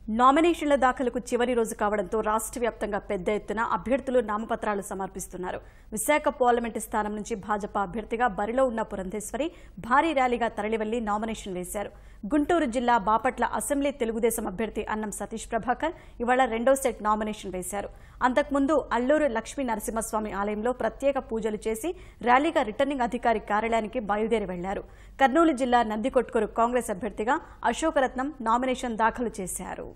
నామినేషన్ల దాఖలకు చివరి రోజు కావడంతో రాష్ట్ర వ్యాప్తంగా పెద్ద ఎత్తున అభ్యర్థులు నామపత్రాలు సమర్పిస్తున్నారు. విశాఖ పార్లమెంటు స్థానం నుంచి భాజపా అభ్యర్థిగా బరిలో ఉన్న పురంధేశ్వరి భారీ ర్యాలీగా తరలివెళ్లి నామినేషన్ వేశారు. గుంటూరు జిల్లా బాపట్ల అసెంబ్లీ తెలుగుదేశం అభ్యర్థి అన్నం సతీష్ ప్రభాకర్ ఇవాళ రెండో సెట్ నామినేషన్ వేశారు. అంతకుముందు అల్లూరు లక్ష్మీ నరసింహస్వామి ఆలయంలో ప్రత్యేక పూజలు చేసి ర్యాలీగా రిటర్నింగ్ అధికారి కార్యాలయానికి బయలుదేరి వెళ్లారు. కర్నూలు జిల్లా నందికొట్కూరు కాంగ్రెస్ అభ్యర్థిగా అశోకరత్నం నామినేషన్ దాఖలు చేశారు.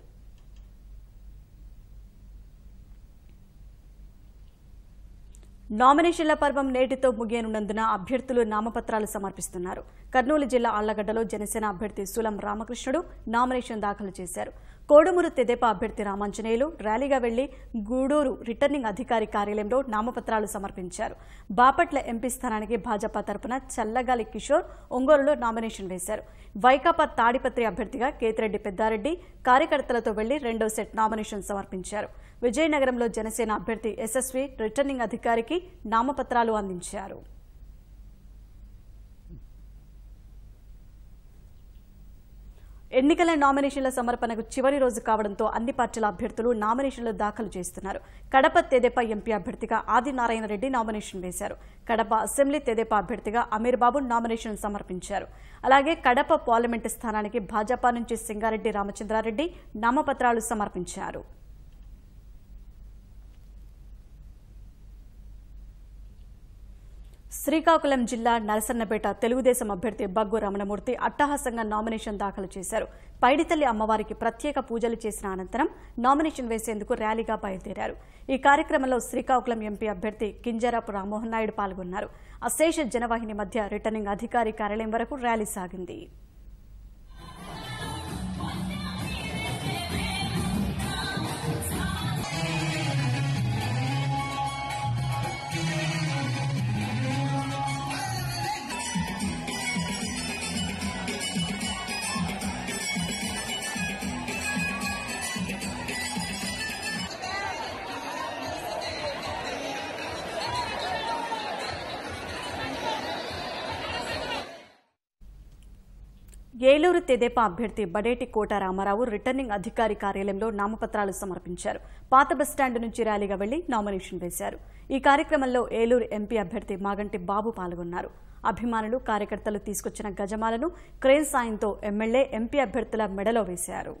నామినేషన్ల పర్వం నేటితో ముగియనున్నందున అభ్యర్థులు నామపత్రాలు సమర్పిస్తున్నారు. కర్నూలు జిల్లా ఆళ్లగడ్డలో జనసేన అభ్యర్థి సులం రామకృష్ణుడు నామినేషన్ దాఖలు చేశారు. కోడుమూరు తెదేపా అభ్యర్థి రామాంజనేయులు ర్యాలీగా వెళ్లి గూడూరు రిటర్నింగ్ అధికారి కార్యాలయంలో నామపత్రాలు సమర్పించారు. బాపట్ల ఎంపీ స్థానానికి భాజపా తరపున చల్లగాలి కిషోర్ ఒంగోలులో నామినేషన్ వేశారు. వైకాపా తాడిపత్రి అభ్యర్థిగా కేతిరెడ్డి పెద్దారెడ్డి కార్యకర్తలతో వెళ్లి రెండో సెట్ నామినేషన్ సమర్పించారు. విజయనగరంలో జనసేన అభ్యర్థి యశస్వి రిటర్నింగ్ అధికారికి నామపత్రాలు అందించారు. ఎన్నికల నామినేషన్ల సమర్పణకు చివరి రోజు కావడంతో అన్ని పార్టీల అభ్యర్థులు నామినేషన్లు దాఖలు చేస్తున్నారు. కడప తెదేపా ఎంపీ అభ్యర్థిగా ఆదినారాయణ రెడ్డి నామినేషన్ వేశారు. కడప అసెంబ్లీ తెదేపా అభ్యర్థిగా అమీర్ బాబు నామినేషన్ సమర్పించారు. అలాగే కడప పార్లమెంటు స్థానానికి భాజపా నుంచి సింగారెడ్డి రామచంద్రారెడ్డి నామపత్రాలు సమర్పించారు. శ్రీకాకుళం జిల్లా నరసన్నపేట తెలుగుదేశం అభ్యర్థి బగ్గు రమణమూర్తి అట్టహాసంగా నామినేషన్ దాఖలు చేశారు. పైడితల్లి అమ్మవారికి ప్రత్యేక పూజలు చేసిన అనంతరం నామినేషన్ వేసేందుకు ర్యాలీగా బయలుదేరారు. ఈ కార్యక్రమంలో శ్రీకాకుళం ఎంపీ అభ్యర్థి కింజరాపు రామ్మోహన్ నాయుడు పాల్గొన్నారు. అశేష జనవాహిని మధ్య రిటర్నింగ్ అధికారి కార్యాలయం వరకు ర్యాలీ సాగింది. ఏలూరు తెదేపా అభ్యర్థి బడేటి కోట రామారావు రిటర్నింగ్ అధికారి కార్యాలయంలో నామపత్రాలు సమర్పించారు. పాత బస్టాండ్ నుంచి ర్యాలీగా వెళ్లి నామినేషన్ వేశారు. ఈ కార్యక్రమంలో ఏలూరు ఎంపీ అభ్యర్థి మాగంటి బాబు పాల్గొన్నారు. అభిమానులు కార్యకర్తలు తీసుకొచ్చిన గజమాలను క్రేన్ సాయంతో ఎమ్మెల్యే ఎంపీ అభ్యర్థుల మెడలో వేశారు.